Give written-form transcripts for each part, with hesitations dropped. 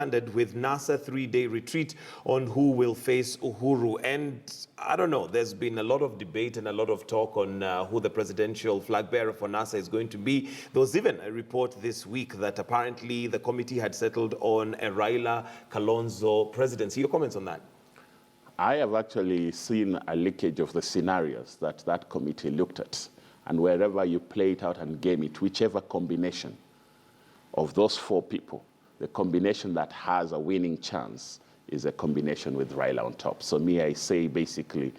with NASA 3-day retreat on who will face Uhuru. And I don't know, there's been a lot of debate and a lot of talk on who the presidential flag bearer for NASA is going to be. There was even a report this week that apparently the committee had settled on a Raila Kalonzo presidency. Your comments on that? I have actually seen a leakage of the scenarios that that committee looked at. And wherever you play it out and game it, whichever combination of those four people, the combination that has a winning chance is a combination with Raila on top. So me, I say basically,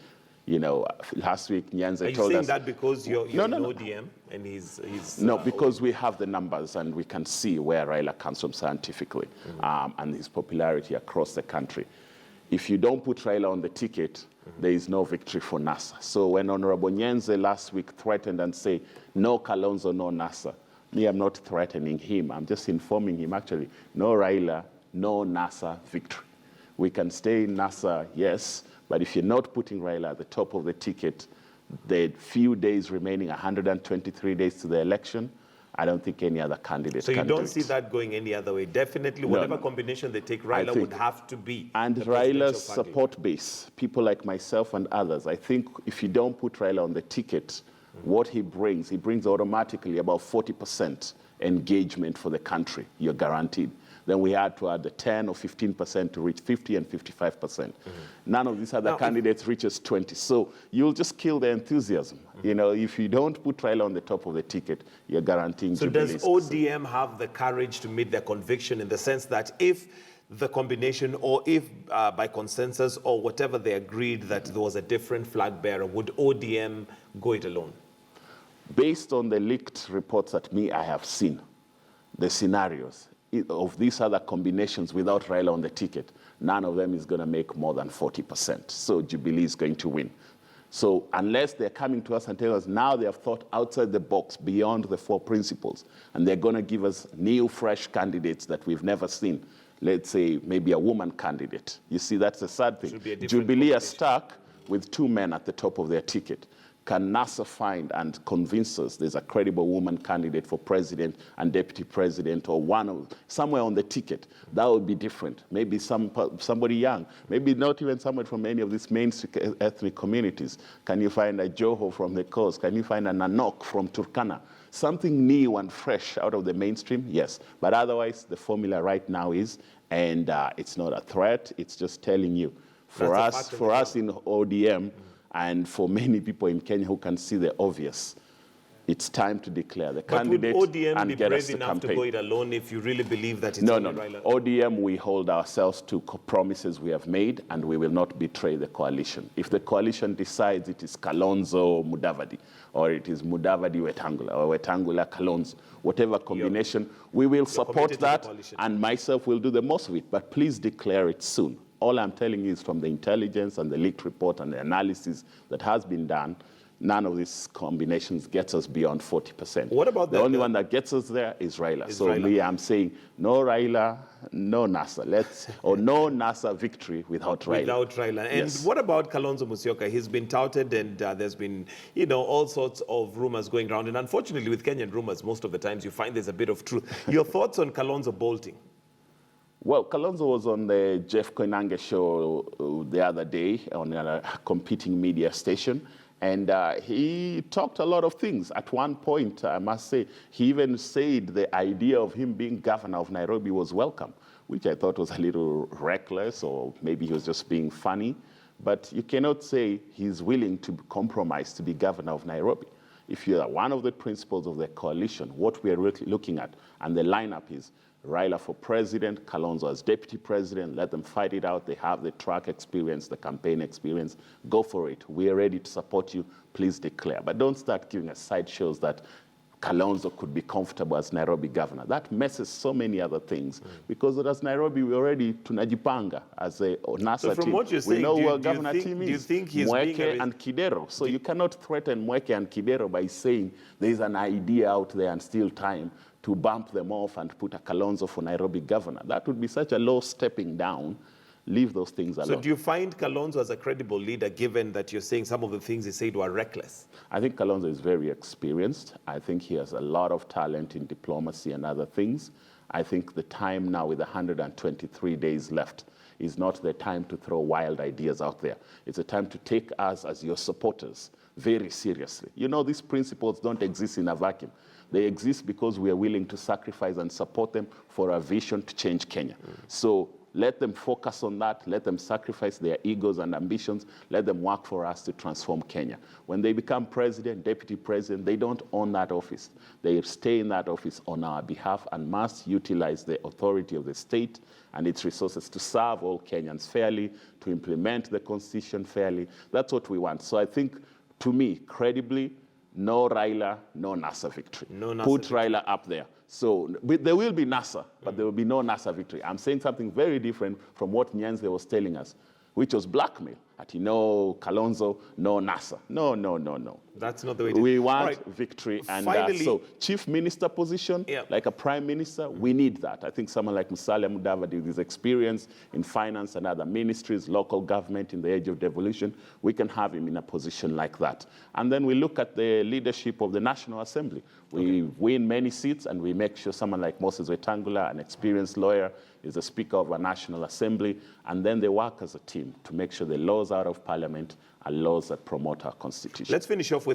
you know, last week Nyanza told us... Are you saying that because you're in ODM and he's no, because we have the numbers and we can see where Raila comes from scientifically and his popularity across the country. If you don't put Raila on the ticket, there is no victory for NASA. So when Honorable Nyenze last week threatened and said, no Kalonzo, no NASA, me, I'm not threatening him. I'm just informing him, actually, no Raila, no NASA victory. We can stay in NASA, yes, but if you're not putting Raila at the top of the ticket, the few days remaining, 123 days to the election, I don't think any other candidate can do it. So you don't see that going any other way? Definitely, whatever combination they take, Raila would have to be. And Raila's support base, people like myself and others, I think if you don't put Raila on the ticket, what he brings automatically about 40% engagement for the country, you're guaranteed. Then we had to add the 10 or 15% to reach 50 and 55%. None of these other candidates reaches 20. So you'll just kill the enthusiasm. You know, if you don't put Raila on the top of the ticket, you're guaranteeing Jubilee. So does ODM have the courage to meet their conviction in the sense that if the combination or if by consensus or whatever they agreed that there was a different flag bearer, would ODM go it alone? Based on the leaked reports that I have seen, the scenarios of these other combinations without Raila on the ticket, none of them is going to make more than 40%. So Jubilee is going to win. So unless they're coming to us and tell us now they have thought outside the box beyond the four principles, and they're going to give us new, fresh candidates that we've never seen, let's say maybe a woman candidate. You see, that's the sad thing. Jubilee are stuck with two men at the top of their ticket. Can NASA find and convince us there's a credible woman candidate for president and deputy president or somewhere on the ticket? That would be different. Maybe somebody young, maybe not even someone from any of these mainstream ethnic communities. Can you find a Joho from the coast? Can you find a Nanok from Turkana? Something new and fresh out of the mainstream, yes. But otherwise, the formula right now is, and it's not a threat, it's just telling you. For us in ODM, and for many people in Kenya who can see the obvious, it's time to declare the candidate and get us the campaign. But would ODM be brave enough to go it alone if you really believe that it's only Raila? ODM, we hold ourselves to promises we have made, and we will not betray the coalition. If the coalition decides it is Kalonzo Mudavadi, or it is Mudavadi Wetangula, or Wetangula Kalonzo, whatever combination, we will support that, and myself will do the most of it. But please declare it soon. All I'm telling you is from the intelligence and the leaked report and the analysis that has been done, none of these combinations gets us beyond 40%. What about the only one that gets us there is Raila. Me, I'm saying no Raila, no NASA. Or no NASA victory without Raila. Without Raila. And yes. What about Kalonzo Musyoka? He's been touted, and there's been, you know, all sorts of rumors going around. And unfortunately, with Kenyan rumors, most of the times you find there's a bit of truth. Your thoughts on Kalonzo bolting? Well, Kalonzo was on the Jeff Koinange show the other day on a competing media station, and he talked a lot of things. At one point, I must say, he even said the idea of him being governor of Nairobi was welcome, which I thought was a little reckless, or maybe he was just being funny. But you cannot say he's willing to compromise to be governor of Nairobi. If you're one of the principles of the coalition, what we are looking at, and the lineup is Raila for president, Kalonzo as deputy president, let them fight it out. They have the track experience, the campaign experience. Go for it. We are ready to support you. Please declare. But don't start giving us sideshows that Kalonzo could be comfortable as Nairobi governor. That messes so many other things. Because as Nairobi, we're already tunajipanga as a NASA so from team. What you're saying, we know who our governor team is. Do you think he's Mweke and Kidero. So you cannot threaten Mweke and Kidero by saying there's an idea out there and still time to bump them off and put a Kalonzo for Nairobi governor. That would be such a low stepping down. Leave those things alone. So do you find Kalonzo as a credible leader, given that you're saying some of the things he said were reckless? I think Kalonzo is very experienced. I think he has a lot of talent in diplomacy and other things. I think the time now with 123 days left is not the time to throw wild ideas out there. It's a time to take us as your supporters very seriously. You know, these principles don't exist in a vacuum. They exist because we are willing to sacrifice and support them for a vision to change Kenya. So let them focus on that. Let them sacrifice their egos and ambitions. Let them work for us to transform Kenya. When they become president, deputy president, they don't own that office. They stay in that office on our behalf and must utilize the authority of the state and its resources to serve all Kenyans fairly, to implement the constitution fairly. That's what we want. So I think, to me, credibly, no Raila, no NASA victory. No NASA Put victory. Raila up there. So there will be NASA, but there will be no NASA victory. I'm saying something very different from what Nyanze was telling us, which was blackmail. At no Kalonzo, no NASA. No, no, no, no. That's not the way to We All want right. victory. And Finally, so chief minister position, Yeah. like a prime minister, we need that. I think someone like Musalia Mudavadi with his experience in finance and other ministries, local government in the age of devolution, we can have him in a position like that. And then we look at the leadership of the National Assembly. We win many seats and we make sure someone like Moses Wetangula, an experienced lawyer, is the Speaker of a National Assembly, and then they work as a team to make sure the laws out of Parliament are laws that promote our Constitution. Let's finish off with